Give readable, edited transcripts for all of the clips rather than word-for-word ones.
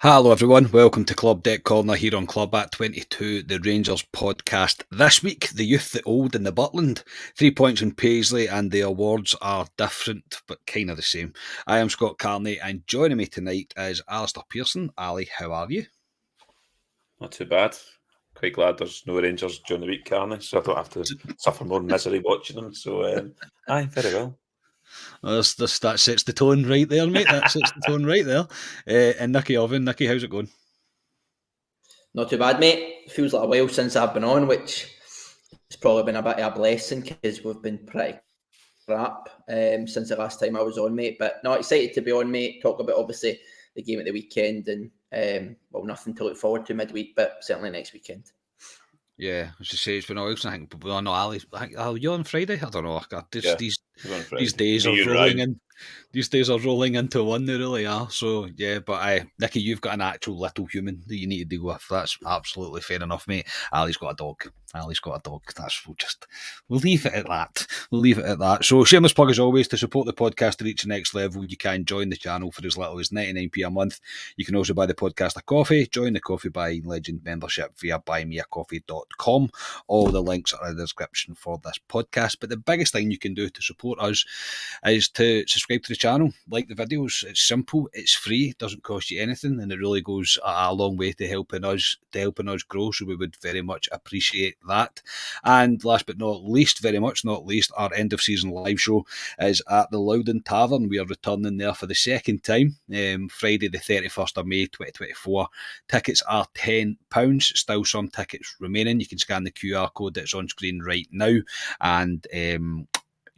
Hello everyone, welcome to Club Deck Corner here on Club at 22, the Rangers podcast. This week, the youth, the old and the Butland. 3 points in Paisley and the awards are different but kind of the same. I am Scott Carney and joining me tonight is Alistair Pearson. Ali, how are you? Not too bad. Quite glad there's no Rangers during the week, Carney, so I don't have to suffer more misery watching them. So, aye, very well. That sets the tone right there, mate. That sets the tone right there. And Nicky Oven. Nicky, how's it going? Not too bad, mate. Feels like a while since I've been on, which has probably been a bit of a blessing because we've been pretty crap since the last time I was on, mate. But no, excited to be on, mate. Talk about obviously the game at the weekend and nothing to look forward to midweek, but certainly next weekend. Yeah, I should say it's been a while since I think. Well, no, Ali, are you on Friday? I don't know. These days are rolling in. These days are rolling into one. They really are. So yeah, but Nicky, you've got an actual little human that you need to deal with. That's absolutely fair enough, mate. Ali's got a dog. We'll leave it at that. So shameless plug as always, to support the podcast to reach the next level, you can join the channel for as little as 99p a month. You can also buy the podcast a coffee, join the Coffee Buying Legend membership via buymeacoffee.com. All the links are in the description for this podcast. But the biggest thing you can do to support us is to subscribe to the channel, like the videos. It's simple, it's free, it doesn't cost you anything, and it really goes a long way to helping us grow. So we would very much appreciate that. And last but not least, our end of season live show is at the Loudon Tavern. We are returning there for the second time, Friday the 31st of May 2024. Tickets are £10. Still some tickets remaining. You can scan the QR code that's on screen right now, and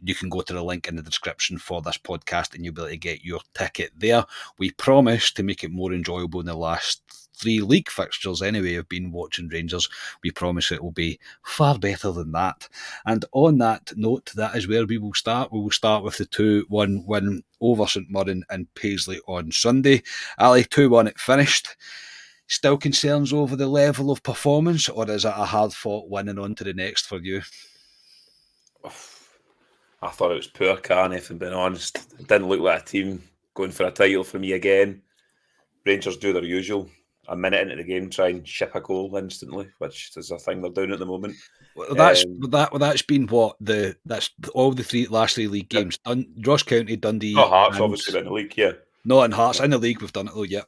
you can go to the link in the description for this podcast and you'll be able to get your ticket there. We promise to make it more enjoyable in the last 3 league fixtures anyway. I've been watching Rangers. We promise it will be far better than that. And on that note, that is where we will start. We will start with the 2-1 win over St Mirren and Paisley on Sunday. Ali, 2-1 it finished. Still concerns over the level of performance, or is it a hard-fought win and on to the next for you? I thought it was poor, Carney, if I'm being honest. It didn't look like a team going for a title for me again. Rangers do their usual. A minute into the game, try and ship a goal instantly, which is a thing they're doing at the moment. That's been that's all the last 3 league games. Ross County, Dundee. Oh, Hearts obviously in the league, yeah. Not in Hearts, in the league we've done it though, yeah.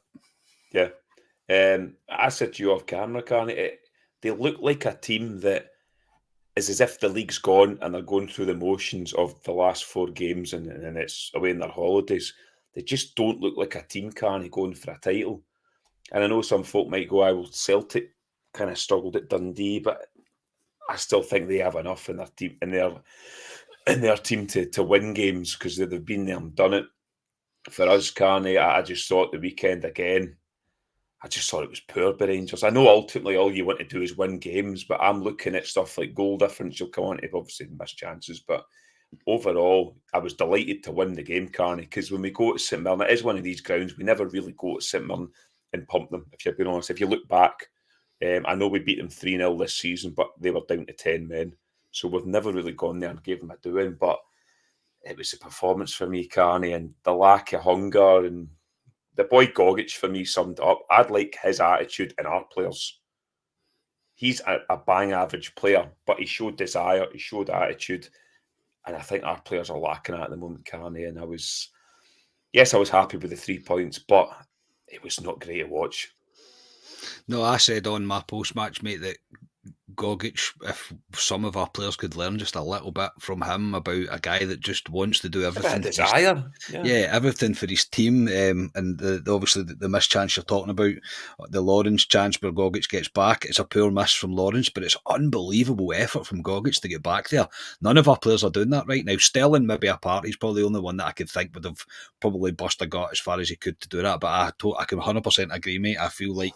Yeah. I said to you off camera, Carney, they look like a team that is as if the league's gone and they're going through the motions of the last 4 games and it's away in their holidays. They just don't look like a team, Carney, going for a title. And I know some folk might go, Celtic kind of struggled at Dundee, but I still think they have enough in their team to win games because they've been there and done it. For us, Carney, I just thought the weekend again, I just thought it was poor by Rangers. I know ultimately all you want to do is win games, but I'm looking at stuff like goal difference. You'll come on to obviously miss chances, but overall, I was delighted to win the game, Carney, because when we go to St Mirren, it is one of these grounds, we never really go to St Mirren and pump them, if you're being honest. If you look back, I know we beat them 3-0 this season, but they were down to 10 men. So we've never really gone there and gave them a doing, but it was a performance for me, Carney, and the lack of hunger. And the boy Gogic, for me, summed it up. I'd like his attitude in our players. He's a bang average player, but he showed desire, he showed attitude, and I think our players are lacking that at the moment, Carney. And I was happy with the 3 points, but it was not great to watch. No, I said on my post-match, mate, that Gogic, if some of our players could learn just a little bit from him about a guy that just wants to do everything. Desire. Everything for his team. And obviously the missed chance you're talking about, the Lawrence chance where Gogic gets back, it's a poor miss from Lawrence, but it's unbelievable effort from Gogic to get back there. None of our players are doing that right now. Sterling maybe apart, he's probably the only one that I could think would have probably bust a gut as far as he could to do that, but I can 100% agree, mate. I feel like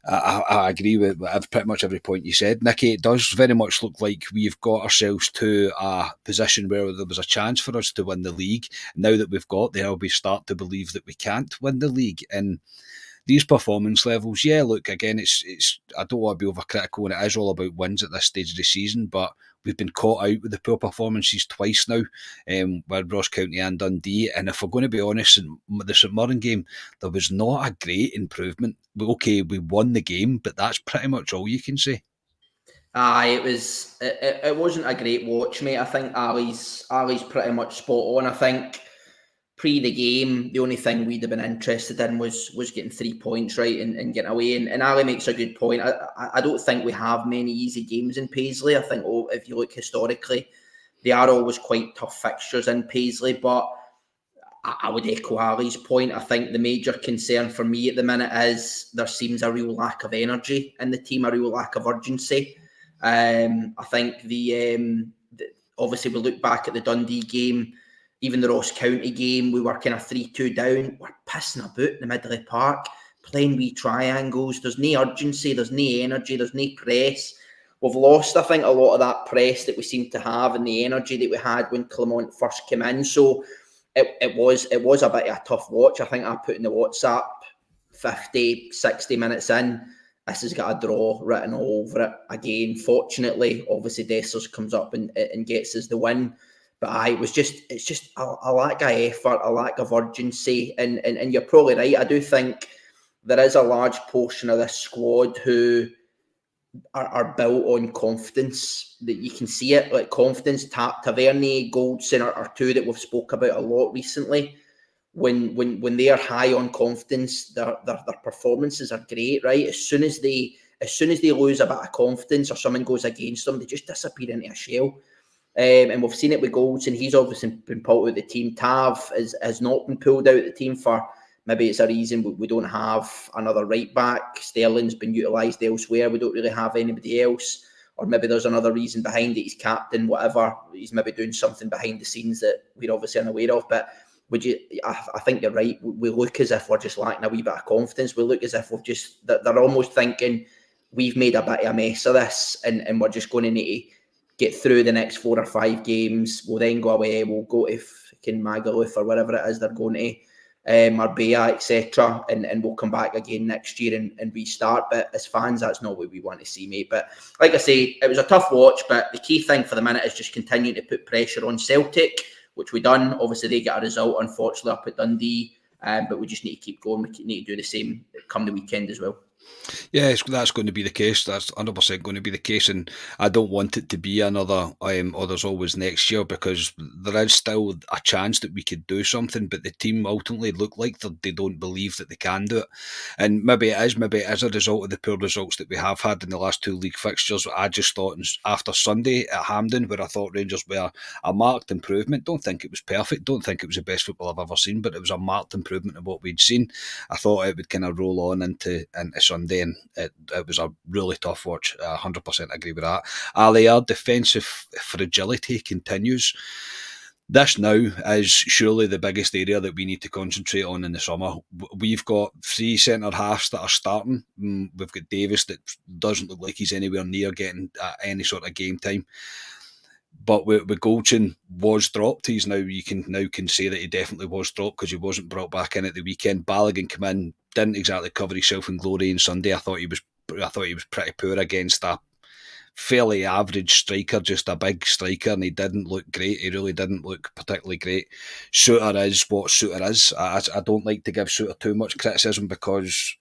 I agree with pretty much every point you said, Nicky. It does very much look like we've got ourselves to a position where there was a chance for us to win the league. Now that we've got there, we start to believe that we can't win the league. And these performance levels, yeah, look, again, it's I don't want to be overcritical, and it is all about wins at this stage of the season, but we've been caught out with the poor performances twice now, with Ross County and Dundee. And if we're going to be honest, the St Mirren game, there was not a great improvement. Okay, we won the game, but that's pretty much all you can say. Aye, it wasn't a great watch, mate. I think Ali's pretty much spot on. I think pre the game, the only thing we'd have been interested in was getting 3 points right and getting away. And Ali makes a good point. I don't think we have many easy games in Paisley. I think if you look historically, they are always quite tough fixtures in Paisley. But I would echo Ali's point. I think the major concern for me at the minute is there seems a real lack of energy in the team, a real lack of urgency. I think obviously we look back at the Dundee game, even the Ross County game, we were kind of 3-2 down. We're pissing about in the middle of the park, playing wee triangles. There's no urgency, there's no energy, there's no press. We've lost, I think, a lot of that press that we seem to have and the energy that we had when Clement first came in. So it was a bit of a tough watch. I think I put in the WhatsApp 50, 60 minutes in. This has got a draw written all over it. Again, fortunately, obviously Dessers comes up and gets us the win. But it's just a lack of effort, a lack of urgency. And you're probably right. I do think there is a large portion of this squad who are built on confidence. That you can see it, like confidence. Tavernier, Goldson are two that we've spoke about a lot recently. When they are high on confidence, their performances are great, right? As soon as they lose a bit of confidence or someone goes against them, they just disappear into a shell. And we've seen it with Goldson. He's obviously been pulled out of the team. Tav has not been pulled out of the team for maybe it's a reason we don't have another right back. Sterling's been utilised elsewhere. We don't really have anybody else. Or maybe there's another reason behind it. He's captain, whatever. He's maybe doing something behind the scenes that we're obviously unaware of. But I think you're right. We look as if we're just lacking a wee bit of confidence. We look as if they're almost thinking we've made a bit of a mess of this and we're just going to need to get through the next 4 or 5 games. We'll then go away. We'll go to Magaluf or wherever it is they're going to. Marbella, etc., and we'll come back again next year and restart. But as fans, that's not what we want to see, mate. But like I say, it was a tough watch. But the key thing for the minute is just continuing to put pressure on Celtic, which we done. Obviously, they get a result, unfortunately, up at Dundee. But we just need to keep going. We need to do the same come the weekend as well. Yeah, that's going to be the case. That's 100% going to be the case, and I don't want it to be another or there's always next year, because there is still a chance that we could do something, but the team ultimately look like they don't believe that they can do it. And maybe it is a result of the poor results that we have had in the last 2 league fixtures. I just thought after Sunday at Hampden, where I thought Rangers were a marked improvement, don't think it was perfect, don't think it was the best football I've ever seen, but it was a marked improvement of what we'd seen. I thought it would kind of roll on into Sunday, and it was a really tough watch. 100% agree with that. Ali, our defensive fragility continues. This now is surely the biggest area that we need to concentrate on in the summer. We've got 3 centre-halves that are starting. We've got Davis that doesn't look like he's anywhere near getting any sort of game time. But with Goldson was dropped. You can say that he definitely was dropped because he wasn't brought back in at the weekend. Balogun came in, didn't exactly cover himself in glory on Sunday. I thought he was pretty poor against a fairly average striker, just a big striker, and he didn't look great. He really didn't look particularly great. Souttar is what Souttar is. I don't like to give Souttar too much criticism because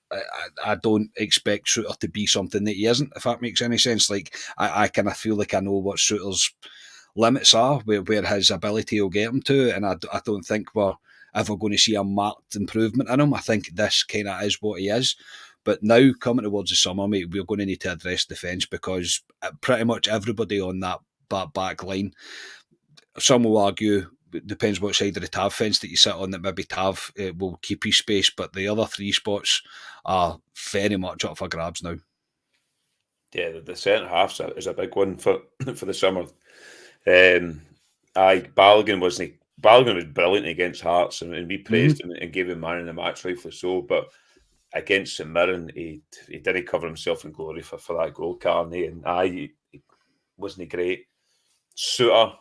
I don't expect Souttar to be something that he isn't, if that makes any sense. Like I kind of feel like I know what Souttar's limits are, where his ability will get him to, and I don't think we're ever going to see a marked improvement in him. I think this kind of is what he is. But now, coming towards the summer, mate, we're going to need to address defence, because pretty much everybody on that back line, some will argue, it depends what side of the Tav fence that you sit on, that maybe Tav will keep his space, but the other 3 spots are very much up for grabs now. Yeah, the centre half is a big one for the summer. Balogun was brilliant against Hearts, and we praised him and gave him man in the match, rightfully so. But against St Mirren, he didn't cover himself in glory for that goal, Carney, and he wasn't great. Souttar,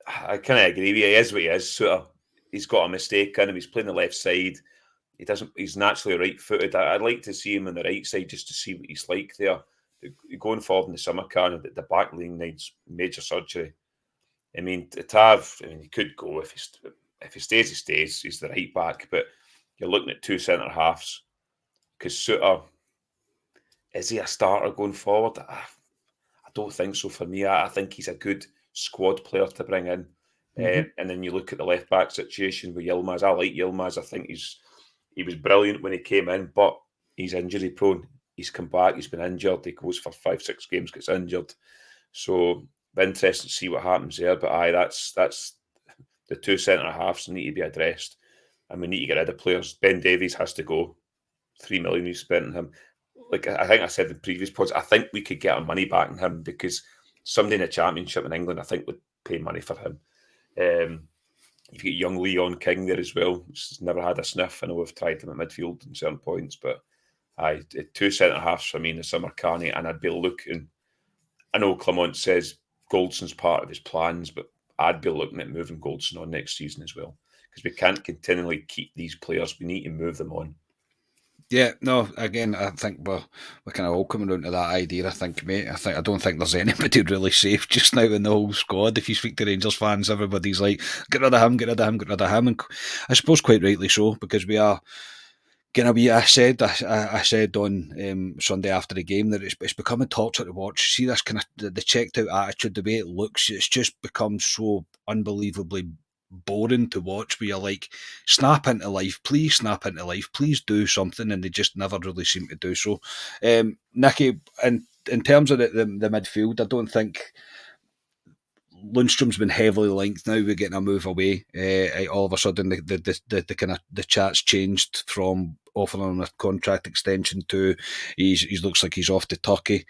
I kind of agree with you. He is what he is. Souttar, he's got a mistake in him. He's playing the left side. He's naturally right-footed. I'd like to see him on the right side just to see what he's like there. going forward in the summer, Karen, the back line needs major surgery. I mean, he could go if he stays, he stays. He's the right back, but you're looking at two centre halves. Because Suter, is he a starter going forward? I don't think so for me. I think he's a good squad player to bring in. And then you look at the left back situation with Yilmaz. I like Yilmaz. I think he was brilliant when he came in, but he's injury prone. He's come back. He's been injured. He goes for 5-6 games, gets injured. So interesting to see what happens there. But that's the two centre halves need to be addressed, and we need to get rid of players. Ben Davies has to go. 3 million we've spent on him. Like I think I said in the previous pods, I think we could get our money back on him because somebody in the Championship in England, I think, would pay money for him. You've got young Leon King there as well, which has never had a sniff. I know we've tried him at midfield in certain points, but two centre halves for me in the summer, Carney, and I'd be looking. I know Clement says Goldson's part of his plans, but I'd be looking at moving Goldson on next season as well because we can't continually keep these players. We need to move them on. Yeah, no, again, I think we're kind of all coming around to that idea, I think, mate. I don't think there's anybody really safe just now in the whole squad. If you speak to Rangers fans, everybody's like, get rid of him, get rid of him, get rid of him. And I suppose quite rightly so, because we are going to be, I said on Sunday after the game that it's becoming torture to watch. See this kind of, the checked out attitude, the way it looks, it's just become so unbelievably boring to watch, where you're like, snap into life, please do something, and they just never really seem to do so. Nicky, in terms of the midfield, I don't think Lundstrom's been heavily linked now with getting a move away. All of a sudden, the kind of the chat's changed from offering him a contract extension to he looks like he's off to Turkey.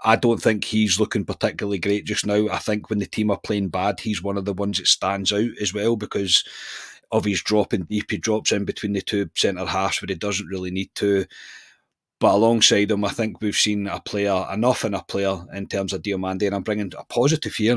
I don't think he's looking particularly great just now. I think when the team are playing bad, he's one of the ones that stands out as well because of his dropping deep. He drops in between the two centre halves where he doesn't really need to. But alongside him, I think we've seen enough in a player in terms of Diomande, and I'm bringing a positive here,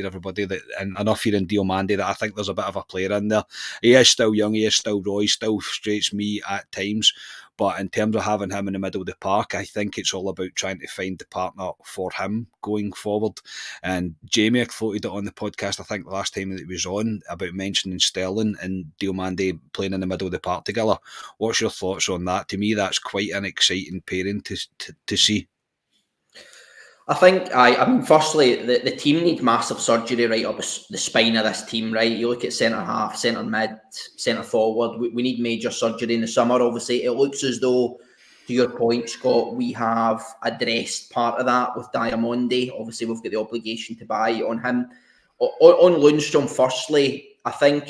everybody, and enough here in Diomande that I think there's a bit of a player in there. He is still young, he is still raw, he still frustrates me at times, but in terms of having him in the middle of the park, I think it's all about trying to find the partner for him going forward. And Jamie floated it on the podcast, I think the last time that he was on, about mentioning Sterling and Diomande playing in the middle of the park together. What's your thoughts on that? To me, that's quite an exciting pairing to see. I think, I mean, firstly, the team need massive surgery right up the spine of this team, right? You look at centre half, centre mid, centre forward. We need major surgery in the summer. Obviously, it looks as though, to your point, Scott, we have addressed part of that with Diamande. Obviously, we've got the obligation to buy on him. On Lundstrom, firstly, I think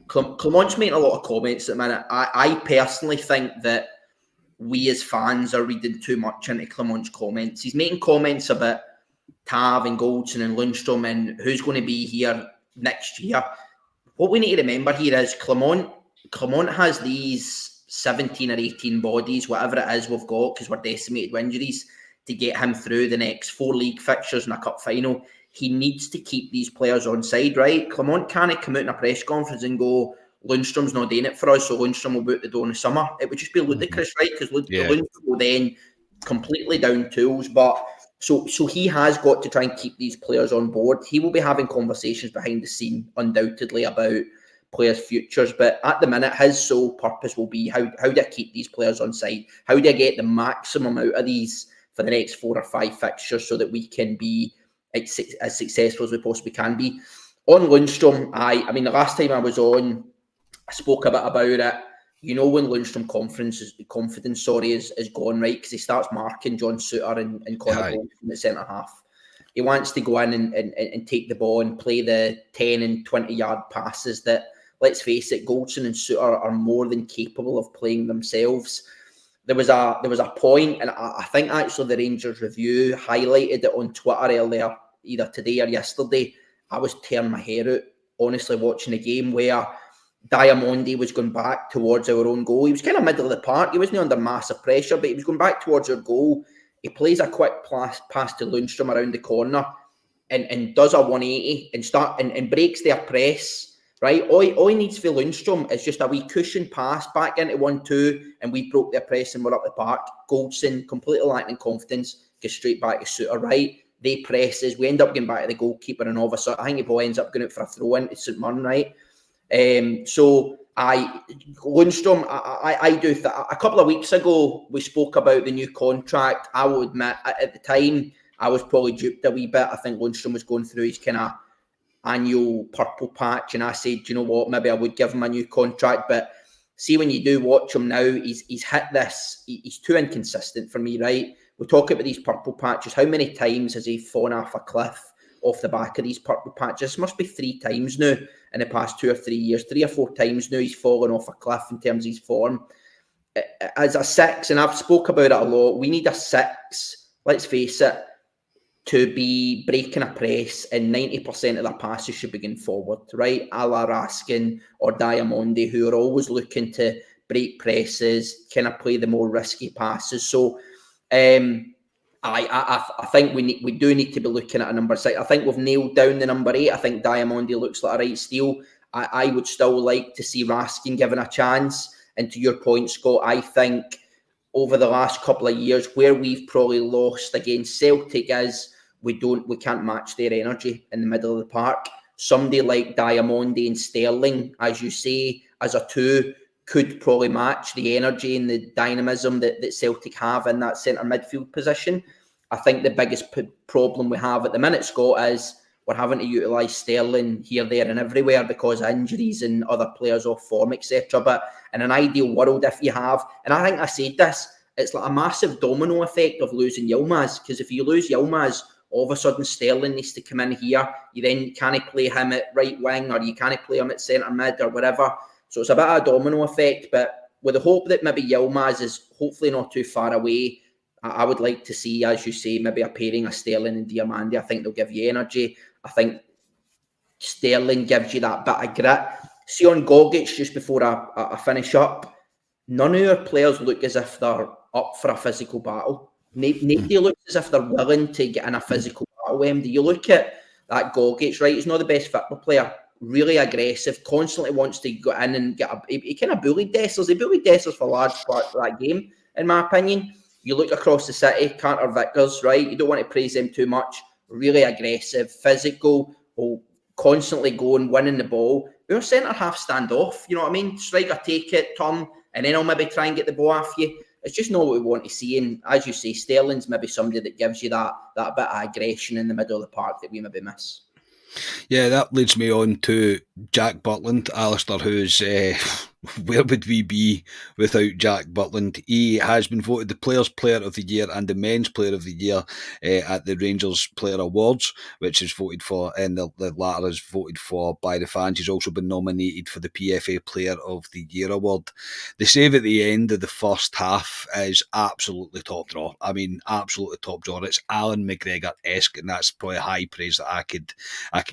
Clement's making a lot of comments at the minute. I personally think that we as fans are reading too much into Clement's comments. He's making comments about Tav and Goldson and Lundstrom and who's going to be here next year. What we need to remember here is Clement has these 17 or 18 bodies, whatever it is we've got, because we're decimated with injuries, to get him through the next 4 league fixtures and a cup final. He needs to keep these players on side, right? Clement can't come out in a press conference and go, Lundstrom's not doing it for us, so Lundstrom will be out the door in the summer. It would just be ludicrous, right? Because Lundstrom will then completely down tools. But so he has got to try and keep these players on board. He will be having conversations behind the scene, undoubtedly, about players' futures. But at the minute, his sole purpose will be how do I keep these players on side? How do I get the maximum out of these for the next 4 or 5 fixtures so that we can be as successful as we possibly can be? On Lundstrom, I mean, the last time I was on, I spoke a bit about it. You know, when Lundstrom confidence is gone, right? Because he starts marking John Suter and Connor Goldson at centre half. He wants to go in and take the ball and play the 10 and 20 yard passes that, let's face it, Goldson and Suter are more than capable of playing themselves. There was a point, and I think actually the Rangers Review highlighted it on Twitter earlier, either today or yesterday. I was tearing my hair out, honestly, watching a game where Diamande was going back towards our own goal. He was kind of middle of the park. He wasn't under massive pressure, but he was going back towards our goal. He plays a quick pass to Lundstrom around the corner and does a 180 and breaks their press right? All he needs for Lundstrom is just a wee cushion pass back into 1-2, and we broke their press and we're up the park. Goldson, completely lacking confidence, goes straight back to Suter, right? They presses, we end up getting back to the goalkeeper, and all of a sudden, I think the ball ends up going out for a throw in to St Mirren, right? So Lundstrom, I do. A couple of weeks ago, we spoke about the new contract. I will admit, at the time, I was probably duped a wee bit. I think Lundstrom was going through his kind of annual purple patch, and I said, do you know what, maybe I would give him a new contract. But see, when you do watch him now, he's hit this. He's too inconsistent for me, right? We talk about these purple patches. How many times has he fallen off a cliff off the back of these purple patches? This must be 3 times now in the past 2 or 3 years. 3 or 4 times now he's fallen off a cliff in terms of his form. As a 6, and I've spoke about it a lot, we need a 6, let's face it, to be breaking a press, and 90% of their passes should be going forward, right? A la Raskin or Diamondi, who are always looking to break presses, kind of play the more risky passes. So I think we do need to be looking at a number 6. I think we've nailed down the number 8. I think Diamondi looks like a right steal. I would still like to see Raskin given a chance. And to your point, Scott, I think over the last couple of years, where we've probably lost against Celtic is we can't match their energy in the middle of the park. Somebody like Diamondi and Sterling, as you say, as a 2, could probably match the energy and the dynamism that Celtic have in that centre midfield position. I think the biggest problem we have at the minute, Scott, is we're having to utilise Sterling here, there and everywhere because of injuries and other players off form, etc. But in an ideal world, if you have, and I think I said this, it's like a massive domino effect of losing Yilmaz, because if you lose Yilmaz, all of a sudden Sterling needs to come in here. You then can't play him at right wing, or you can't play him at centre mid or whatever. So it's a bit of a domino effect, but with the hope that maybe Yilmaz is hopefully not too far away, I would like to see, as you say, maybe a pairing of Sterling and Diamandi. I think they'll give you energy. I think Sterling gives you that bit of grit. See on Gogic, just before I finish up, none of our players look as if they're up for a physical battle. Nobody looks as if they're willing to get in a physical battle. Do you look at that Gogic, right? He's not the best football player. Really aggressive, constantly wants to go in and get he kind of bullied Dessers. He bullied Dessers for large parts of that game, in my opinion. You look across the city, Carter Vickers, right? You don't want to praise him too much. Really aggressive, physical, will constantly go and winning the ball. Our centre half stand off, you know what I mean? Striker, take it, turn, and then I'll maybe try and get the ball off you. It's just not what we want to see. And as you say, Sterling's maybe somebody that gives you that bit of aggression in the middle of the park that we maybe miss. Yeah, that leads me on to Jack Butland, Alistair, who's where would we be without Jack Butland? He has been voted the Players' Player of the Year and the Men's Player of the Year at the Rangers Player Awards, which is voted for, and the latter is voted for by the fans. He's also been nominated for the PFA Player of the Year award. The save at the end of the first half is absolutely top draw. I mean, absolutely top draw. It's Alan McGregor-esque, and that's probably high praise that I could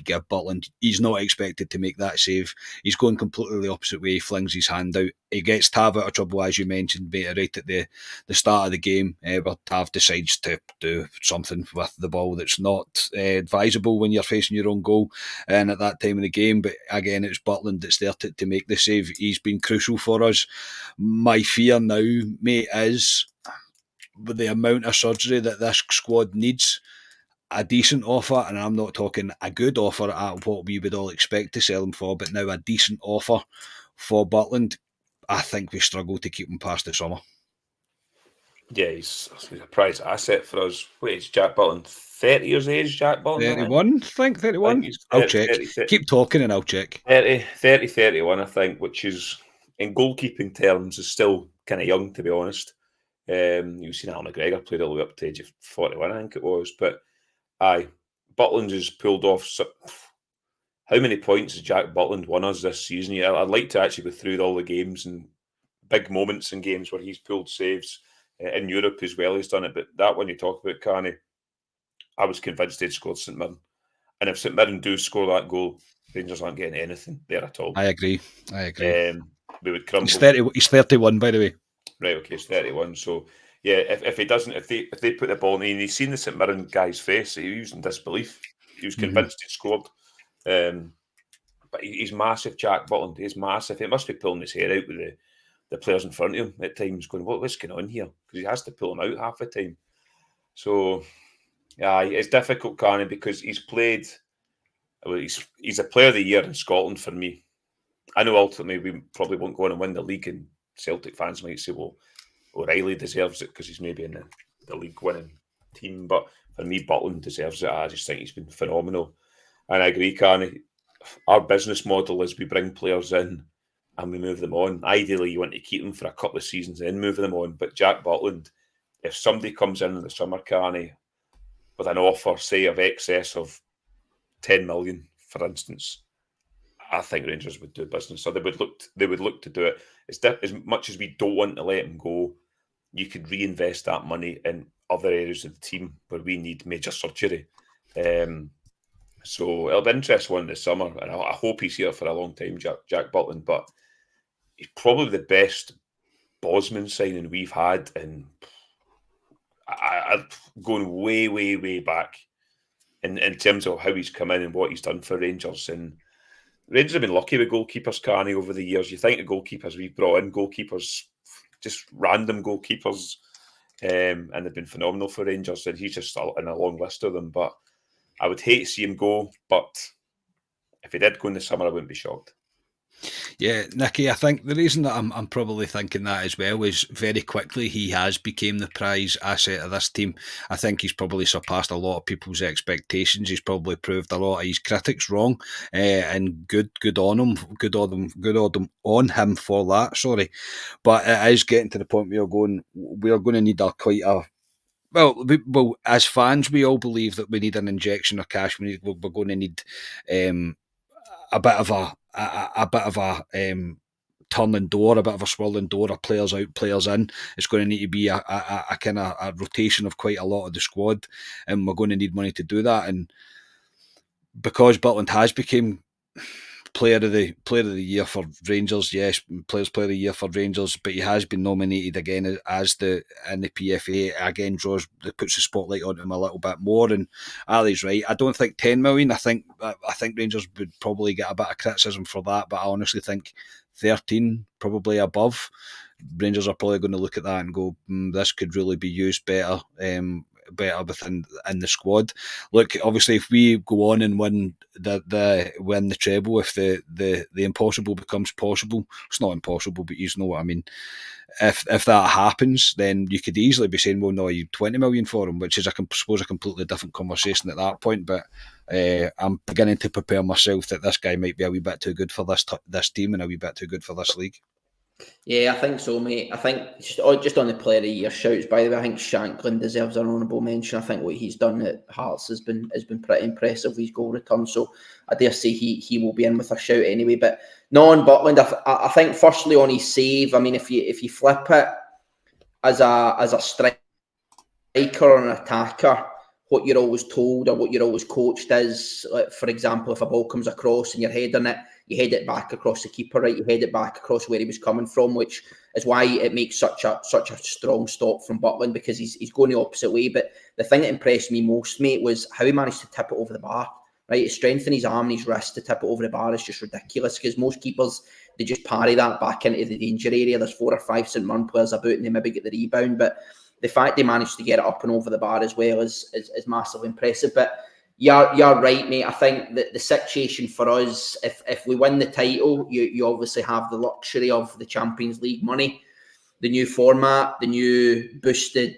give Butland. He's not expected to make that save. He's going completely the opposite way. He flings his hand out. He gets Tav out of trouble, as you mentioned, right at the start of the game, where Tav decides to do something with the ball that's not advisable when you're facing your own goal and at that time of the game. But again, it's Butland that's there to make the save. He's been crucial for us. My fear now, mate, is with the amount of surgery that this squad needs, a decent offer, and I'm not talking a good offer at what we would all expect to sell him for, but now a decent offer for Butland, I think we struggle to keep him past the summer. Yeah, he's a prize asset for us. Wait, is Jack Butland 30 years of age, Jack Butland? 31, I think, 31. I'll check. 30. Keep talking and I'll check. 31, I think, which is, in goalkeeping terms, is still kind of young, to be honest. You've seen Alan McGregor played all the way up to the age of 41, I think it was, but Butland has pulled off. How many points has Jack Butland won us this season? Yeah, I'd like to actually go through all the games and big moments in games where he's pulled saves in Europe as well. He's done it, but that one you talk about, Carney, I was convinced they'd scored St Mirren, and if St Mirren do score that goal, Rangers aren't getting anything there at all. I agree. We would crumble. He's 31, by the way. Right, okay, he's 31. So yeah, if he doesn't, if they put the ball in, and he's seen the St Mirren guy's face, he was in disbelief. He was convinced he'd scored. But he's massive, Jack Butland. He's massive. He must be pulling his hair out with the players in front of him at times, going, what's going on here? Because he has to pull them out half the time. So, yeah, it's difficult, Carney, because he's played... Well, he's a player of the year in Scotland for me. I know ultimately we probably won't go on and win the league, and Celtic fans might say, well, O'Reilly deserves it because he's maybe in the league winning team. But for me, Butland deserves it. I just think he's been phenomenal. And I agree, Carney. Our business model is we bring players in and we move them on. Ideally, you want to keep them for a couple of seasons and then move them on. But Jack Butland, if somebody comes in the summer, Carney, with an offer, say, of excess of 10 million, for instance, I think Rangers would do business. So they would look to do it. As much as we don't want to let him go, you could reinvest that money in other areas of the team where we need major surgery. So it'll be interesting one this summer, and I hope he's here for a long time, Jack Butland. But he's probably the best Bosman signing we've had, and I've going way, way, way back in terms of how he's come in and what he's done for Rangers. And Rangers have been lucky with goalkeepers, Carney, over the years. You think the goalkeepers we've brought in, goalkeepers, just random goalkeepers, and they've been phenomenal for Rangers. And he's just in a long list of them. But I would hate to see him go, but if he did go in the summer, I wouldn't be shocked. Yeah, Nicky, I think the reason that I'm probably thinking that as well is very quickly he has become the prize asset of this team. I think he's probably surpassed a lot of people's expectations. He's probably proved a lot of his critics wrong, and good on him on him for that. Sorry, but it is getting to the point where we're going to need quite a... Well, as fans, we all believe that we need an injection of cash. We're going to need a bit of a turning door, a bit of a swirling door of players out, players in. It's going to need to be a kind of a rotation of quite a lot of the squad, and we're going to need money to do that. And because Butland has become player of the year for Rangers, yes, player of the year for Rangers, but he has been nominated again in the PFA. Again, puts the spotlight on him a little bit more. And Ali's right. I don't think 10 million. I think Rangers would probably get a bit of criticism for that, but I honestly think 13, probably above. Rangers are probably going to look at that and go, this could really be used better within the squad. Look, obviously, if we go on and win the treble, if the impossible becomes possible, it's not impossible, but you know what I mean. If that happens, then you could easily be saying, well, no, you 20 million for him, which is, I suppose, a completely different conversation at that point. But I'm beginning to prepare myself that this guy might be a wee bit too good for this team and a wee bit too good for this league. Yeah, I think so, mate. I think just on the player of the year shouts, by the way, I think Shanklin deserves an honourable mention. I think what he's done at Hearts has been pretty impressive, his goal return. So I dare say he will be in with a shout anyway. But no, on Butland, I think firstly on his save, I mean, if you flip it as a striker or an attacker, what you're always told or what you're always coached is, like, for example, if a ball comes across and you're heading it, you head it back across the keeper, right? You head it back across where he was coming from, which is why it makes such a strong stop from Butland, because he's going the opposite way. But the thing that impressed me most, mate, was how he managed to tip it over the bar. Right, his strength in his arm and his wrist to tip it over the bar is just ridiculous, because most keepers, they just parry that back into the danger area. There's 4 or 5 St Mirren players about and they maybe get the rebound, but the fact they managed to get it up and over the bar as well is massively impressive. But you're right, mate. I think that the situation for us, if we win the title, you obviously have the luxury of the Champions League money, the new format, the new boosted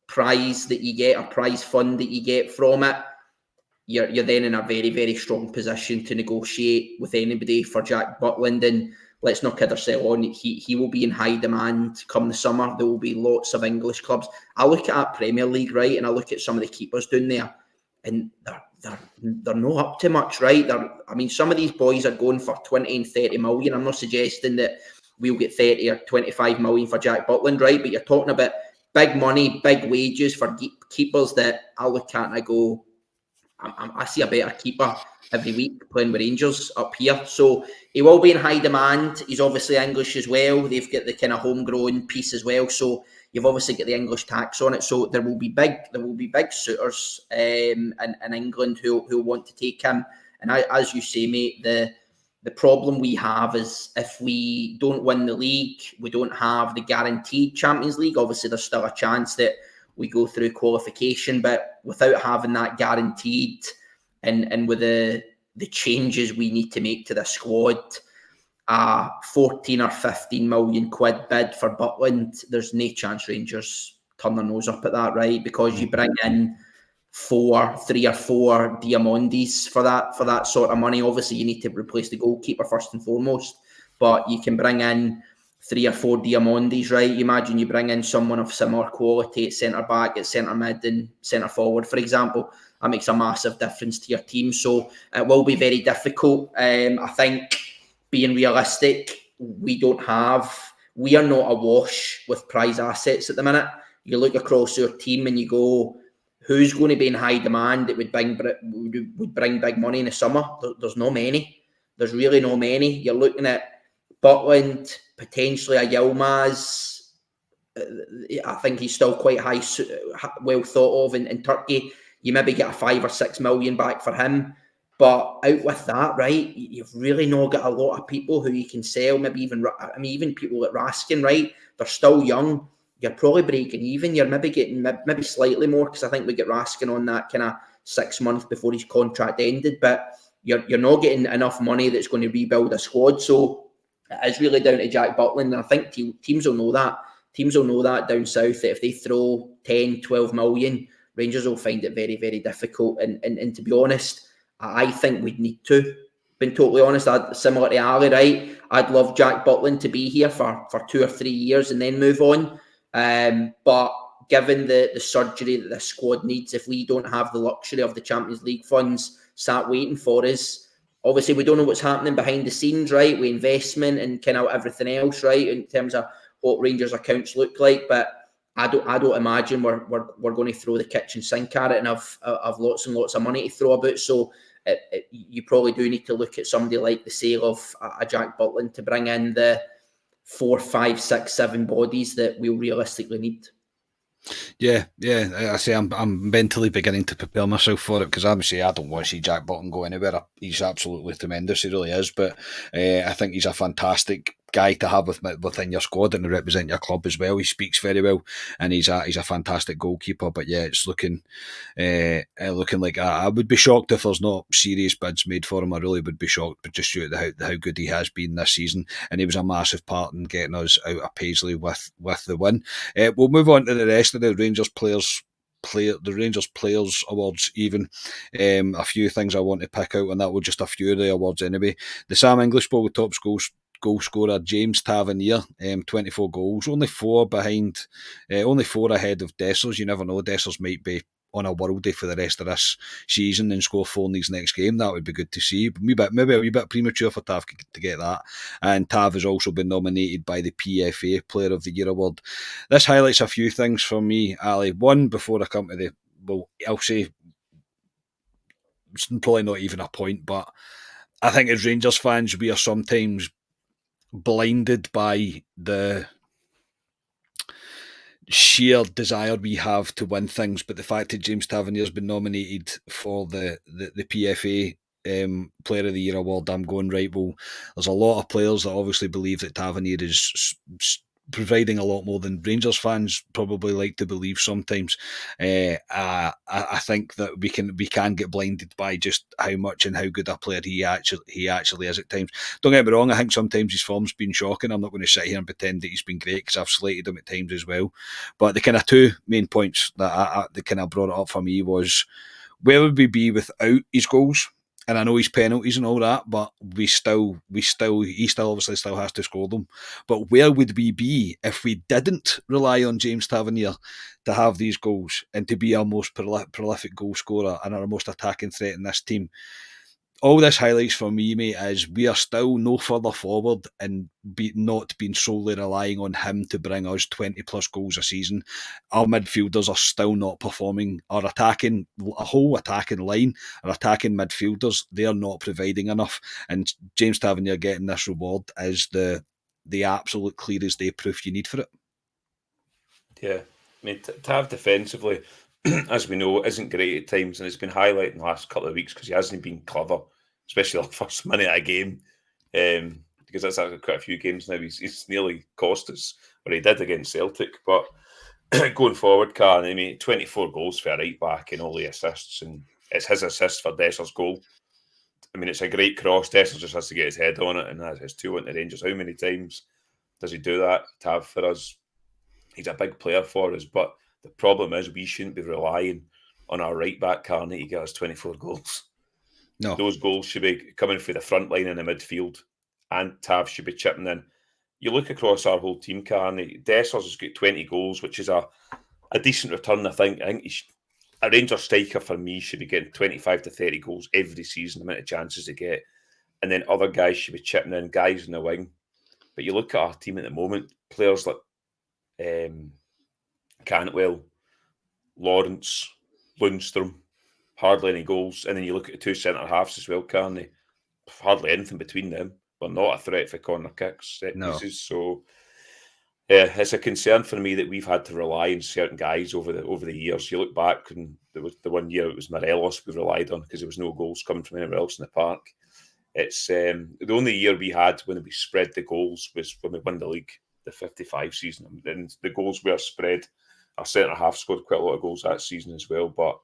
prize that you get, a prize fund that you get from it. You're then in a very, very strong position to negotiate with anybody for Jack Butland. And let's not kid ourselves on, he will be in high demand come the summer. There will be lots of English clubs. I look at that Premier League, right, and I look at some of the keepers down there, and they're not up to much, right? I mean, some of these boys are going for 20 and 30 million. I'm not suggesting that we'll get 30 or 25 million for Jack Butland, right? But you're talking about big money, big wages for keepers that I look at and I go, I see a better keeper every week playing with Rangers up here. So he will be in high demand. He's obviously English as well. They've got the kind of homegrown piece as well. So you've obviously got the English tax on it. So there will be big suitors in England who want to take him. And as you say, mate, the problem we have is if we don't win the league, we don't have the guaranteed Champions League. Obviously, there's still a chance that we go through qualification, but without having that guaranteed, and with the changes we need to make to the squad, 14 or 15 million quid bid for Butland, there's no chance Rangers turn their nose up at that, right? Because you bring in 3 or 4 Diamandis for that sort of money. Obviously, you need to replace the goalkeeper first and foremost, but you can bring in 3 or 4 Diamandis, right? You imagine you bring in someone of similar quality at centre back, at centre mid, and centre forward, for example. That makes a massive difference to your team. So it will be very difficult. I think, being realistic, we are not awash with prize assets at the minute. You look across our team and you go, who's going to be in high demand that would bring big money in the summer? There's no many. There's really no many. You're looking at Butland, potentially a Yilmaz. I think he's still quite well thought of in Turkey. You maybe get a 5 or 6 million back for him. But out with that, right, you've really not got a lot of people who you can sell. Maybe even people like Raskin, right? They're still young. You're probably breaking even. You're maybe getting maybe slightly more, because I think we get Raskin on that kind of 6 months before his contract ended. But you're not getting enough money that's going to rebuild a squad. So it's really down to Jack Butland. And I think teams will know that. Teams will know that down south, that if they throw 10, 12 million, Rangers will find it very, very difficult. And to be honest, I think we'd need to. Being totally honest, similar to Ali, right? I'd love Jack Butland to be here for 2 or 3 years and then move on. But given the surgery that the squad needs, if we don't have the luxury of the Champions League funds sat waiting for us, obviously we don't know what's happening behind the scenes, right? With investment and kind of everything else, right? In terms of what Rangers accounts look like, but I don't imagine we're going to throw the kitchen sink at it and have lots and lots of money to throw about. So you probably do need to look at somebody like the sale of a Jack Butland to bring in the 4, 5, 6, 7 bodies that we'll realistically need. Yeah. I say I'm mentally beginning to prepare myself for it, because obviously I don't want to see Jack Butland go anywhere. He's absolutely tremendous, he really is. But I think he's a fantastic guy to have within your squad and to represent your club as well. He speaks very well, and he's a fantastic goalkeeper. But yeah, it's looking like I would be shocked if there's not serious bids made for him. I really would be shocked, but just due to how good he has been this season, and he was a massive part in getting us out of Paisley with the win. We'll move on to the rest of the Rangers players. The Rangers Players Awards, even a few things I want to pick out, and that was just a few of the awards anyway. The Sam English Bowl top goal scorer James Tavernier, 24 goals, only 4 behind, only 4 ahead of Dessers. You never know, Dessers might be on a worldie for the rest of this season and score 4 in his next game. That would be good to see. Maybe a wee bit premature for Tav to get that. And Tav has also been nominated by the PFA Player of the Year award. This highlights a few things for me, Ali. One, before I come to I'll say it's probably not even a point, but I think as Rangers fans, we are sometimes blinded by the sheer desire we have to win things, but the fact that James Tavernier's been nominated for the PFA Player of the Year award, I'm going, right, well, there's a lot of players that obviously believe that Tavernier is providing a lot more than Rangers fans probably like to believe sometimes. I think that we can get blinded by just how much and how good a player he actually is at times. Don't get me wrong, I think sometimes his form's been shocking. I'm not going to sit here and pretend that he's been great, because I've slated him at times as well. But the kind of 2 main points that kind of brought it up for me was, where would we be without his goals? And I know his penalties and all that, but he still obviously still has to score them. But where would we be if we didn't rely on James Tavernier to have these goals and to be our most prolific goal scorer and our most attacking threat in this team? All this highlights for me, mate, is we are still no further forward and not being solely relying on him to bring us 20 plus goals a season. Our midfielders are still not performing. Our whole attacking line, our attacking midfielders, they are not providing enough. And James Tavernier getting this reward is the absolute clear as day proof you need for it. Yeah, I mean, Tav defensively, as we know, isn't great at times, and it's been highlighted in the last couple of weeks because he hasn't been clever, especially the first minute of a game. because that's actually quite a few games now. He's nearly cost us, or he did against Celtic. But going forward, Karen, I mean, 24 goals for a right back and all the assists, and it's his assist for Desser's goal. I mean, it's a great cross. Desser just has to get his head on it, and that's his 2-1 to Rangers. How many times does he do that to have for us? He's a big player for us, but the problem is we shouldn't be relying on our right back, Karen, to get us 24 goals. No. Those goals should be coming through the front line in the midfield, and Tav should be chipping in. You look across our whole team, Karen, Dessers has got 20 goals, which is a decent return, I think. I think a Rangers striker for me should be getting 25 to 30 goals every season, the amount of chances they get. And then other guys should be chipping in, guys in the wing. But you look at our team at the moment, players like Cantwell, Lawrence, Lundstrom, hardly any goals. And then you look at the two centre-halves as well, Karen, hardly anything between them. We're not a threat for corner kicks, set pieces. So yeah, it's a concern for me that we've had to rely on certain guys over the years. You look back, and there was the 1 year it was Morelos we relied on because there was no goals coming from anywhere else in the park. It's the only year we had when we spread the goals was when we won the league, the 55 season. And the goals were spread. Our centre-half scored quite a lot of goals that season as well. But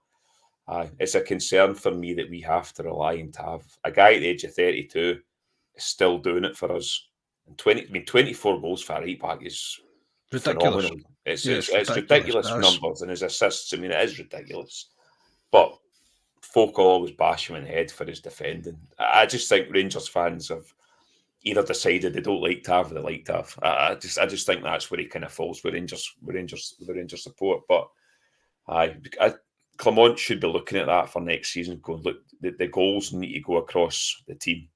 it's a concern for me that we have to rely on Tav. A guy at the age of 32 is still doing it for us. And 24 goals for a right back is ridiculous. Phenomenal. It's ridiculous numbers, and his assists. I mean, it is ridiculous. But folk always bash him in the head for his defending. I just think Rangers fans have either decided they don't like Tav or they like Tav. I just think that's where he kind of falls with Rangers support. But Clement should be looking at that for next season. Going, look, the goals need to go across the team,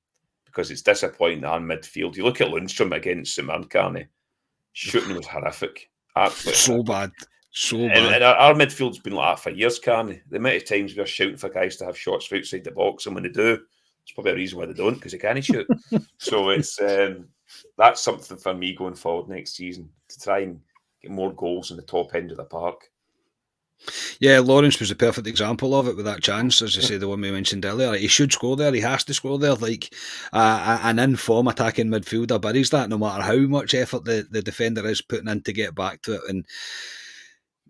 because it's disappointing on midfield. You look at Lundstrom against St Mirren, shooting was horrific. Absolutely horrific. So bad. And our midfield's been like that for years, Carney. The amount of times we're shouting for guys to have shots from outside the box, and when they do, it's probably a reason why they don't, because they can't shoot. So it's that's something for me going forward next season, to try and get more goals in the top end of the park. Yeah, Lawrence was a perfect example of it with that chance, as I say, the one we mentioned earlier. He should score there. He has to score there. Like an in-form attacking midfielder buries that, no matter how much effort the defender is putting in to get back to it. And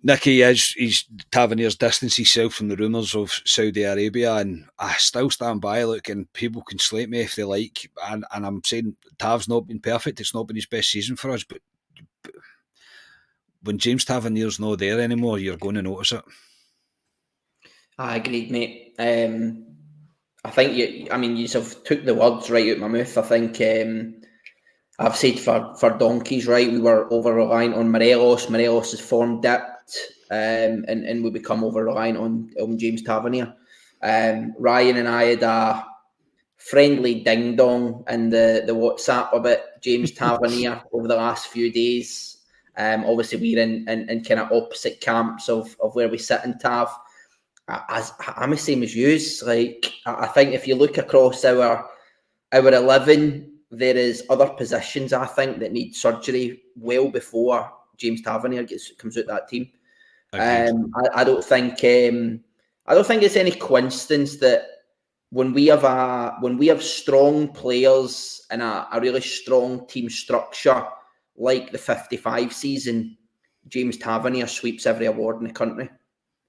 Nicky he's Tavernier's distanced himself from the rumours of Saudi Arabia, and I still stand by. Look, and people can slate me if they like, and I'm saying Tav's not been perfect. It's not been his best season for us, but when James Tavernier's not there anymore, you're going to notice it. I agreed, mate. I think you have took the words right out of my mouth. I think I've said for donkeys, right, we were over-reliant on Morelos. Morelos' form dipped, and we become over-reliant on James Tavernier. Ryan and I had a friendly ding-dong in the WhatsApp about James Tavernier over the last few days. Obviously, we're in kind of opposite camps of where we sit in Tav. I'm the same as you. Like, I think if you look across our 11, there is other positions, I think, that need surgery well before James Tavernier comes out that team. I don't think it's any coincidence that when we have strong players and a really strong team structure, like the 55 season, James Tavernier sweeps every award in the country,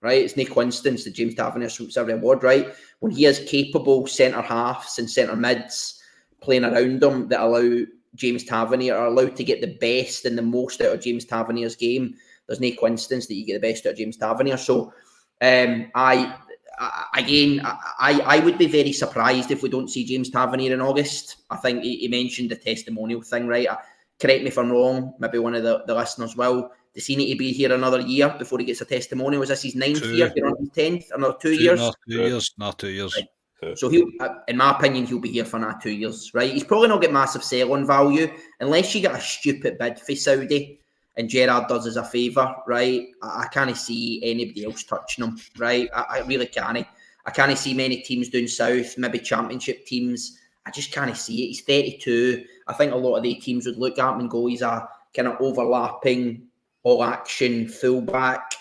right? It's no coincidence that James Tavernier sweeps every award, right? When he has capable centre-halves and centre-mids playing around him that allow James Tavernier, are allowed to get the best and the most out of James Tavernier's game, there's no coincidence that you get the best out of James Tavernier. So I would be very surprised if we don't see James Tavernier in August. I think he mentioned the testimonial thing, right? Correct me if I'm wrong, maybe one of the listeners will. Does he need to be here another year before he gets a testimonial? Is this his 9th year? You're on his 10th? Another 2 years? No, 2 years. No, 2 years. Right. So in my opinion, he'll be here for another 2 years, right? He's probably not get massive sell-on value unless you get a stupid bid for Saudi and Gerrard does us a favour, right? I can't see anybody else touching him, right? I really can't. I can't see many teams down south, maybe championship teams. I just can't see it. He's 32. I think a lot of the teams would look at him and go, he's a kind of overlapping, all-action fullback.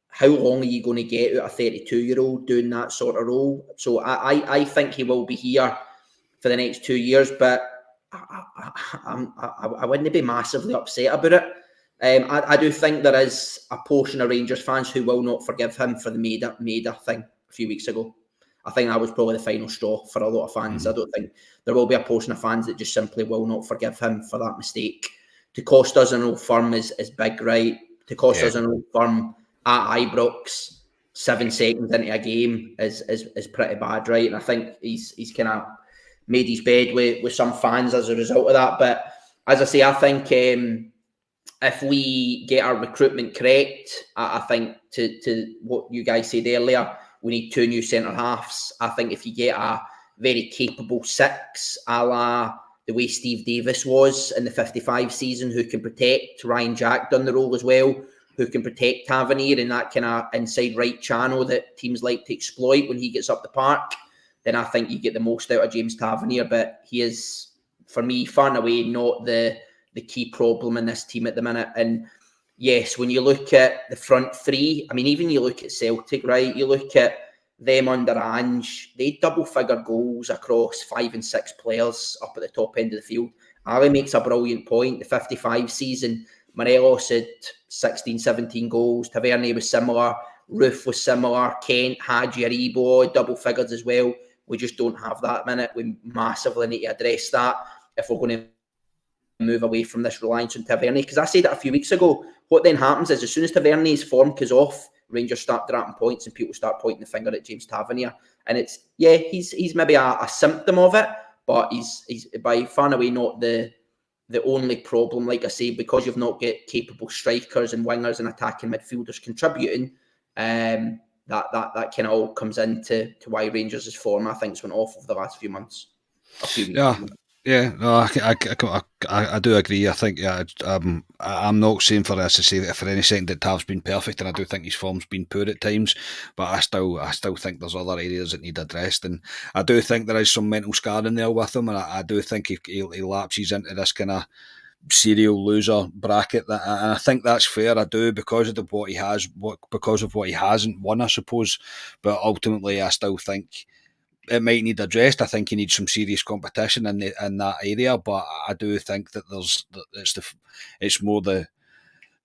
How long are you going to get out of a 32-year-old doing that sort of role? So I think he will be here for the next 2 years. But I wouldn't be massively upset about it. I do think there is a portion of Rangers fans who will not forgive him for the Maida thing a few weeks ago. I think that was probably the final straw for a lot of fans. I don't think there will be a portion of fans that just simply will not forgive him for that mistake. To cost us an Old Firm is big, right? To cost us an Old Firm at Ibrox 7 seconds into a game is pretty bad, right? And I think he's kind of made his bed with some fans as a result of that. But as I say, I think if we get our recruitment correct, I think to what you guys said earlier, we need 2 new centre-halves. I think if you get a very capable 6, a la the way Steve Davis was in the 55 season, who can protect, Ryan Jack done the role as well, who can protect Tavernier in that kind of inside right channel that teams like to exploit when he gets up the park, then I think you get the most out of James Tavernier. But he is, for me, far and away not the key problem in this team at the minute. And yes, when you look at the front 3, I mean, even you look at Celtic, right? You look at them under Ange, they double-figure goals across 5 and 6 players up at the top end of the field. Ali makes a brilliant point. The 55 season, Morelos had 16, 17 goals. Tavernier was similar. Roof was similar. Kent, Hadji, Aribo, double figures as well. We just don't have that at the minute. We massively need to address that if we're going to move away from this reliance on Tavernier. Because I said that a few weeks ago. What then happens is as soon as Tavernier's form goes off, Rangers start dropping points and people start pointing the finger at James Tavernier. And it's, he's maybe a symptom of it, but he's by far and away not the only problem. Like I say, because you've not got capable strikers and wingers and attacking midfielders contributing, that kind of all comes into why Rangers' form, I think, has went off over the last few months. No, I do agree. I think I'm not saying for this to say that for any second that Tav's been perfect, and I do think his form's been poor at times, but I still think there's other areas that need addressed, and I do think there is some mental scarring there with him, and I do think he lapses into this kind of serial loser bracket, and I think that's fair. I do, because of what he hasn't won, I suppose, but ultimately I still think it might need addressed. I think he needs some serious competition in that area, but I do think that it's more the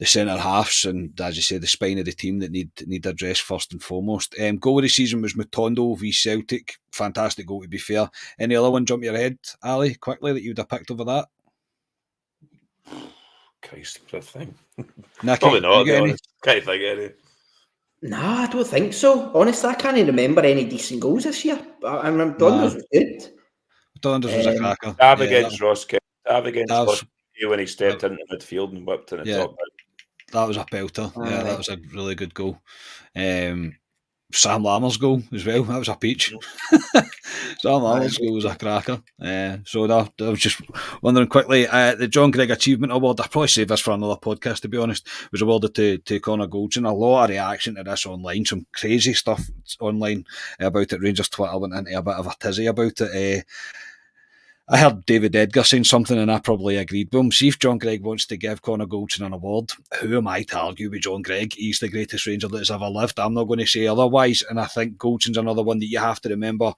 centre halves and, as you say, the spine of the team that need addressed first and foremost. Goal of the season was Matondo v Celtic. Fantastic goal, to be fair. Any other one jump your head, Ali, quickly, that you'd have picked over that? Christ, what a thing. Nicky, probably not, to be honest. Can't think of any. No, I don't think so. Honestly, I can't even remember any decent goals this year. I remember Donders was good. Donders was a cracker. Tav against Ross Kemp. Tav against Ross Kemp when he stepped into midfield and whipped in the top. That was a belter. That was a really good goal. Sam Lammer's goal as well. That was a peach. Sam Lammer's goal was a cracker. So I was just wondering quickly, the John Greig Achievement Award, I'll probably save this for another podcast, to be honest, was awarded to Connor Goldson. A lot of reaction to this online, some crazy stuff online about it. Rangers Twitter went into a bit of a tizzy about it. I heard David Edgar saying something and I probably agreed with him. See, if John Greig wants to give Connor Goldson an award, who am I to argue with John Greig? He's the greatest Ranger that's ever lived. I'm not going to say otherwise. And I think Goldson's another one that you have to remember.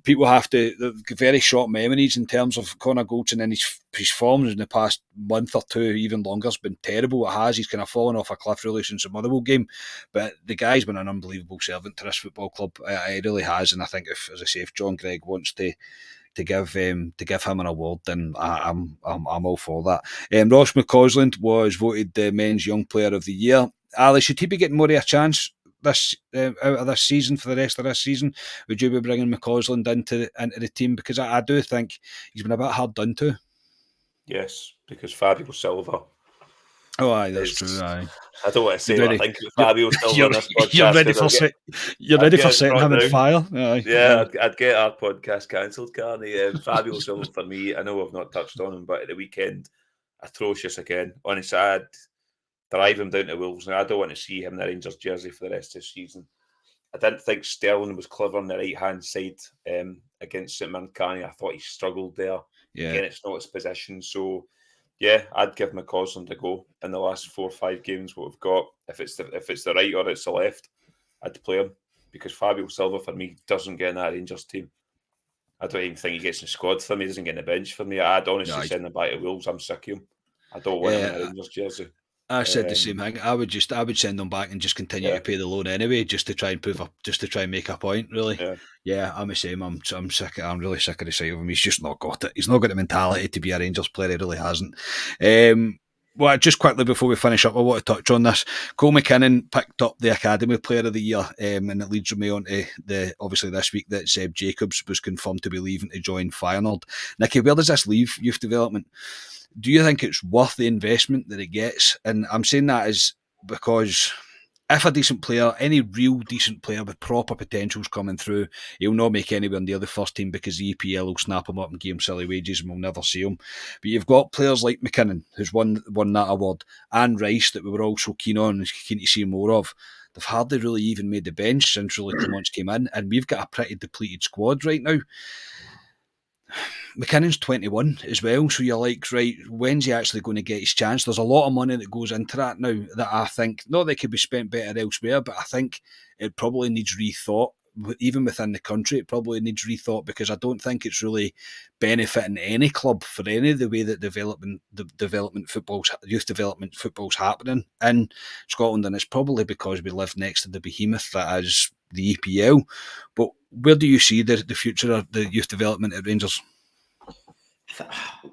People have to, very short memories in terms of Connor Goldson, and his form in the past month or two, even longer, has been terrible. It has. He's kind of fallen off a cliff really since the Motherwell game. But the guy's been an unbelievable servant to this football club. He really has. And I think, if John Greig wants to give him an award, then I'm all for that. Ross McCausland was voted the Men's Young Player of the Year. Ali, should he be getting more of a chance this out of this season for the rest of this season? Would you be bringing McCausland into the team? Because I do think he's been a bit hard done to. Yes, because Fabio Silva. Oh, aye, that's true. Aye. I don't want to say what I think of Fabio Silva on this podcast. You're ready for setting him on fire. Aye. Yeah, I'd get our podcast cancelled, Carney. Fabio Silva, for me, I know I've not touched on him, but at the weekend, atrocious again. Honestly, I'd drive him down to Wolves, and I don't want to see him in the Rangers jersey for the rest of the season. I didn't think Sterling was clever on the right-hand side against St Mirren. I thought he struggled there. Yeah. Again, it's not his position, so yeah, I'd give McCausland a go in the last 4 or 5 games what we've got. If it's the right or it's the left, I'd play him, because Fabio Silva for me doesn't get in that Rangers team. I don't even think he gets in the squad for me. He doesn't get in the bench for me. I'd honestly send him back to Wolves. I'm sick of him. I don't want him in a Rangers jersey. I said the same thing. I would send them back and just continue to pay the loan anyway, just to try and make a point. Really, I'm the same. I'm sick. I'm really sick of the sight of him. He's just not got it. He's not got the mentality to be a Rangers player. He really hasn't. Well, just quickly before we finish up, I want to touch on this. Cole McKinnon picked up the Academy Player of the Year, and it leads me on to obviously this week that Seb Jacobs was confirmed to be leaving to join Feyenoord. Nicky, where does this leave youth development? Do you think it's worth the investment that it gets? And I'm saying that is because if a decent player, any real decent player with proper potentials coming through, he'll not make anywhere near the first team because the EPL will snap him up and give him silly wages and we'll never see him. But you've got players like McKinnon, who's won that award, and Rice, that we were all so keen on and keen to see more of. They've hardly really even made the bench since really Clements came in, and we've got a pretty depleted squad right now. McKinnon's 21 as well, so you're like, right, when's he actually going to get his chance? There's a lot of money that goes into that now that I think, not that it could be spent better elsewhere, but I think it probably needs rethought. Even within the country, it probably needs rethought, because I don't think it's really benefiting any club for any of the way that youth development football's happening in Scotland, and it's probably because we live next to the behemoth that is the EPL. But where do you see the future of the youth development at Rangers?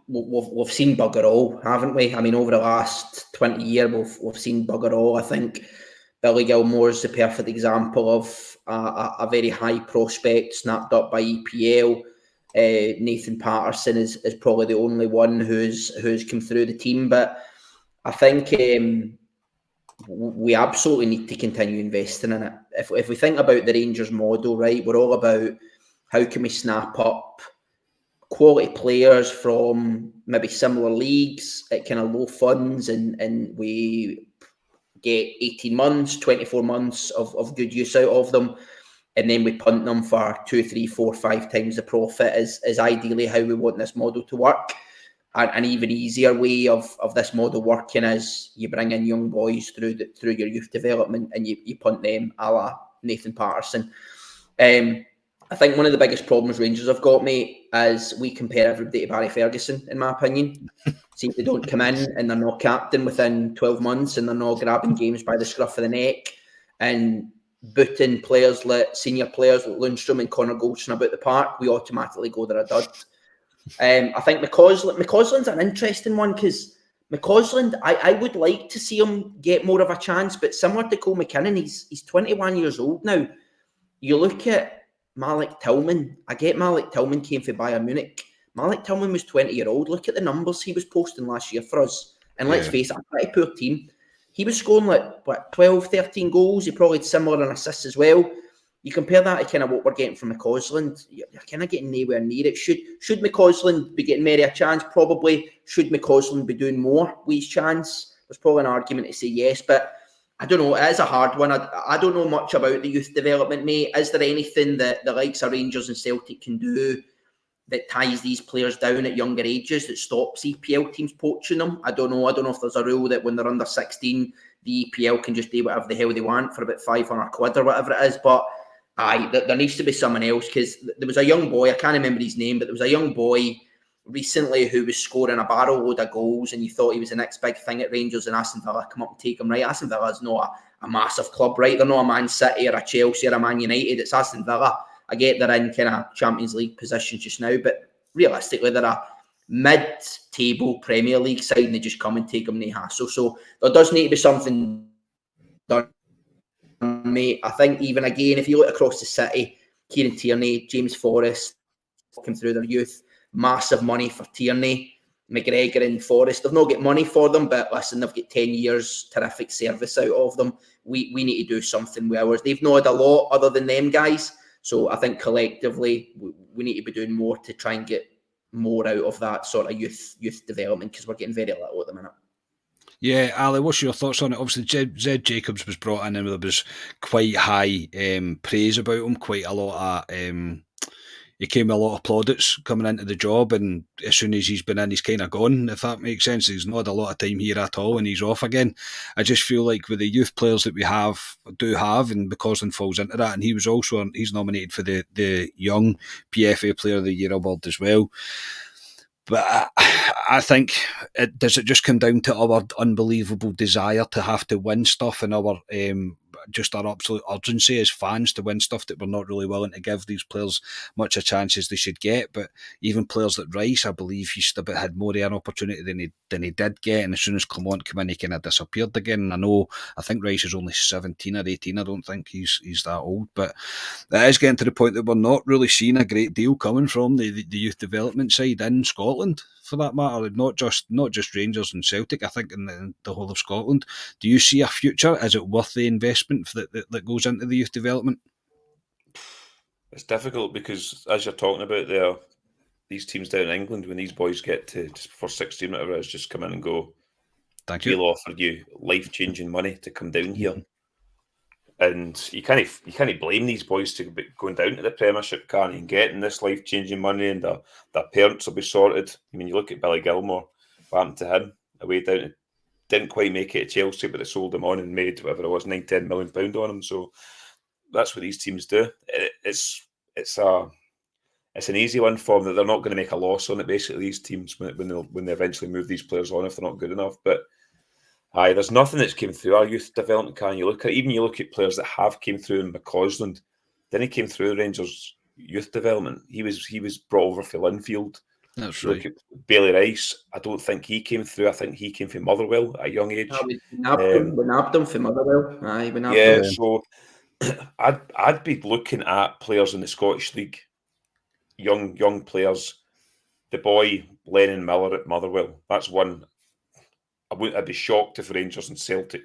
We've seen bugger all, haven't we? I mean, over the last 20 years, we've seen bugger all. I think Billy Gilmore's the perfect example of a very high prospect snapped up by EPL. Nathan Patterson is probably the only one who's come through the team. But I think we absolutely need to continue investing in it. If we think about the Rangers model, right, we're all about how can we snap up quality players from maybe similar leagues at kind of low funds, and we get 18 months, 24 months of good use out of them, and then we punt them for 2, 3, 4, 5 times the profit is ideally how we want this model to work. And an even easier way of this model working is you bring in young boys through your youth development and you punt them a la Nathan Patterson. I think one of the biggest problems Rangers have got, mate, is we compare everybody to Barry Ferguson, in my opinion. See, if they don't come in and they're not captain within 12 months and they're not grabbing games by the scruff of the neck and booting players like senior players like Lundstrom and Connor Goldson about the park, we automatically go they're a dud. I think McCausland's an interesting one, because McCausland, I would like to see him get more of a chance, but similar to Cole McKinnon, he's 21 years old now. You look at Malik Tillman. I get Malik Tillman came from Bayern Munich. Malik Tillman was 20-year-old. Look at the numbers he was posting last year for us. And let's face it, a pretty poor team. He was scoring 12, 13 goals. He probably had similar in assists as well. You compare that to kind of what we're getting from McCausland, you're kind of getting nowhere near it. Should McCausland be getting Mary a chance? Probably. Should McCausland be doing more with his chance? There's probably an argument to say yes, but I don't know. It is a hard one. I don't know much about the youth development, mate. Is there anything that the likes of Rangers and Celtic can do that ties these players down at younger ages, that stops EPL teams poaching them? I don't know. I don't know if there's a rule that when they're under 16, the EPL can just do whatever the hell they want for about £500 or whatever it is. But there needs to be someone else, because there was a young boy, I can't remember his name, but there was a young boy recently who was scoring a barrel load of goals, and you thought he was the next big thing at Rangers, and Aston Villa come up and take him. Right, Aston Villa is not a massive club, right? They're not a Man City or a Chelsea or a Man United. It's Aston Villa. I get they're in kind of Champions League positions just now, but realistically they're a mid-table Premier League side, and they just come and take them, no hassle. So there does need to be something done, mate. I think even again, if you look across the city, Kieran Tierney, James Forrest came through their youth. Massive money for Tierney, McGregor and Forrest. They've not got money for them, but listen, they've got 10 years terrific service out of them. We need to do something with ours. They've not had a lot other than them guys. So I think collectively we need to be doing more to try and get more out of that sort of youth development, because we're getting very little at the minute. Yeah, Ali, what's your thoughts on it? Obviously, Zed Jacobs was brought in and there was quite high praise about him, quite a lot of... he came with a lot of plaudits coming into the job, and as soon as he's been in, he's kind of gone, if that makes sense. He's not had a lot of time here at all, and he's off again. I just feel like with the youth players that we do have, and McCausland falls into that, and he's nominated for the Young PFA Player of the Year award as well. But I think, does it just come down to our unbelievable desire to have to win stuff, and our absolute urgency as fans to win stuff, that we're not really willing to give these players much a chance as they should get? But even players like Rice, I believe he had more of an opportunity than he did get, and as soon as Clement came in, he kind of disappeared again. And I think Rice is only 17 or 18. I don't think he's that old, but it is getting to the point that we're not really seeing a great deal coming from the youth development side in Scotland, for that matter. Not just Rangers and Celtic. I think in the whole of Scotland. Do you see a future? Is it worth the investment that goes into the youth development? It's difficult because, as you're talking about there, these teams down in England, when these boys get to just for 16, whatever it is, just come in and go, thank you. We'll offer you life-changing money to come down here. And you can't blame these boys to be going down to the Premiership, can you, and getting this life-changing money, and their parents will be sorted. I mean, you look at Billy Gilmore, what happened to him? Away down to, didn't quite make it at Chelsea, but they sold him on and made whatever it was, £9-10 million on him. So that's what these teams do. It's an easy one for them, that they're not going to make a loss on it, basically, these teams, when they eventually move these players on if they're not good enough. But there's nothing that's came through our youth development. Can you look at players that have came through in McCausland? Then he came through Rangers youth development. He was brought over for Linfield. That's right. Look at Bailey Rice. I don't think he came through. I think he came from Motherwell at a young age. We nabbed him from Motherwell. So I'd be looking at players in the Scottish League, young players. The boy Lennon Miller at Motherwell. That's one. I'd be shocked if Rangers and Celtic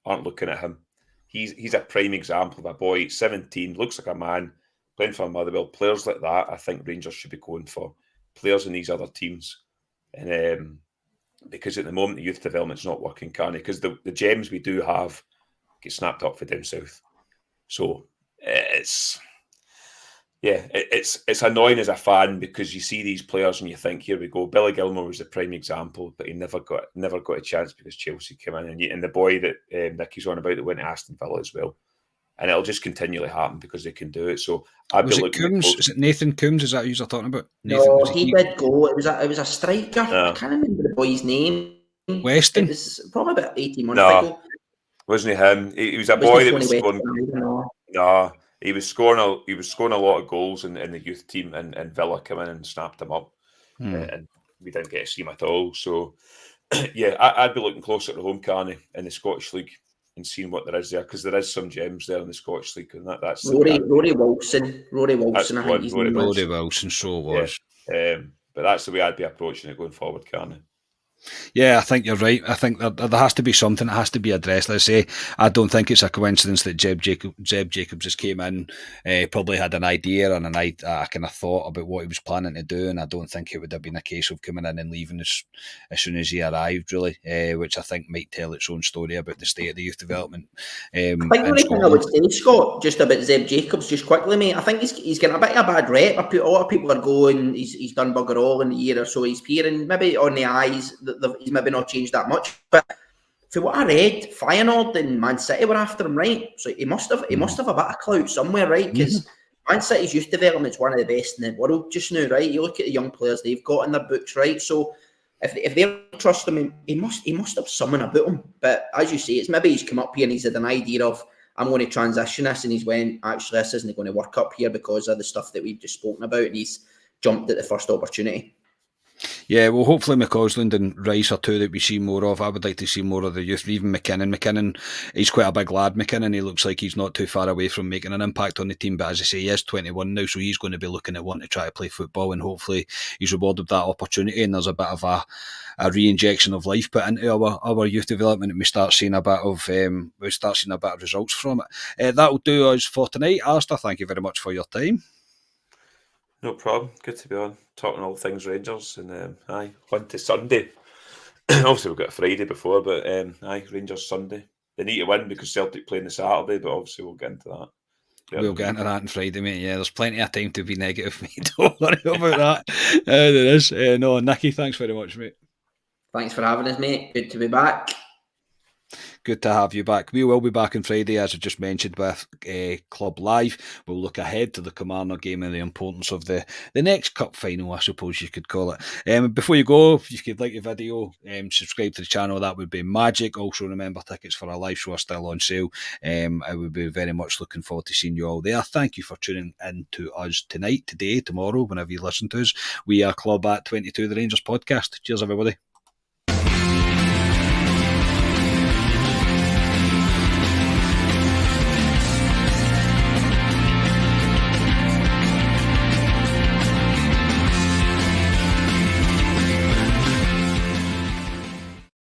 aren't looking at him. He's a prime example of a boy, 17, looks like a man, playing for Motherwell. Players like that, I think Rangers should be going for. Players in these other teams. And because at the moment, the youth development's not working, can it? Because the gems we do have get snapped up for down south. So it's annoying as a fan, because you see these players and you think, here we go. Billy Gilmore was the prime example, but he never got a chance because Chelsea came in, and the boy that Nicky's on about that went to Aston Villa as well. And it'll just continually happen because they can do it. So was it Coombs? Is it Nathan Coombs? Is that who you're talking about? No, he did go. It was a striker. I can't remember the boy's name. Weston. It was probably about 18 months ago. Wasn't him? He was a boy that was scoring. No, he was scoring a lot of goals in the youth team, and Villa came in and snapped him up, and we didn't get to see him at all. So I'd be looking closer to home, Carney, in the Scottish League, and seeing what there is there, because there is some gems there in the Scottish League, and that's Rory Wilson. Rory Wilson, I think Rory Wilson, so it was. Yeah. But that's the way I'd be approaching it going forward, Carney. Yeah, I think you're right. I think there has to be something that has to be addressed. Let's say, I don't think it's a coincidence that Jeb Jacobs just came in, probably had an idea and a kind of thought about what he was planning to do, and I don't think it would have been a case of coming in and leaving as soon as he arrived, really, which I think might tell its own story about the state of the youth development. I think the only thing I would say, Scott, just about Zeb Jacobs, just quickly, mate, I think he's getting a bit of a bad rep. A lot of people are going, he's done bugger all in the year or so he's here, and maybe on the eyes, he's maybe not changed that much, but for what I read, Feyenoord and Man City were after him, right? So he must have a bit of clout somewhere, right? Because Man City's youth development is one of the best in the world just now, right? You look at the young players they've got in their books, right? So if they trust him, he must have someone about him. But as you say, it's maybe he's come up here and he's had an idea of, I'm going to transition this, and he's went, actually, this isn't going to work up here because of the stuff that we've just spoken about, and he's jumped at the first opportunity. Yeah, well, hopefully McCausland and Rice are two that we see more of. I would like to see more of the youth. Even McKinnon, he's quite a big lad, McKinnon. He looks like he's not too far away from making an impact on the team. But as I say, he is 21 now, so he's going to be looking at wanting to try to play football, and hopefully he's rewarded that opportunity, and there's a bit of a re-injection of life put into our youth development, and we start seeing a bit of results from it. That'll do us for tonight. Alistair, thank you very much for your time. No problem. Good to be on, talking all things Rangers, and on to Sunday. Obviously we've got a Friday before, but Rangers Sunday. They need to win because Celtic play on the Saturday, but obviously we'll get into that. We'll get into that on Friday, mate. Yeah, there's plenty of time to be negative, mate. Don't worry about that. There is. No, Nicky, thanks very much, mate. Thanks for having us, mate. Good to be back. Good to have you back. We will be back on Friday, as I just mentioned, with Club Live. We'll look ahead to the Kilmarnock game and the importance of the next cup final, I suppose you could call it. Before you go, if you could like the video, subscribe to the channel, that would be magic. Also, remember, tickets for our live show are still on sale. I would be very much looking forward to seeing you all there. Thank you for tuning in to us tonight, today, tomorrow, whenever you listen to us. We are Club at 22, the Rangers podcast. Cheers, everybody.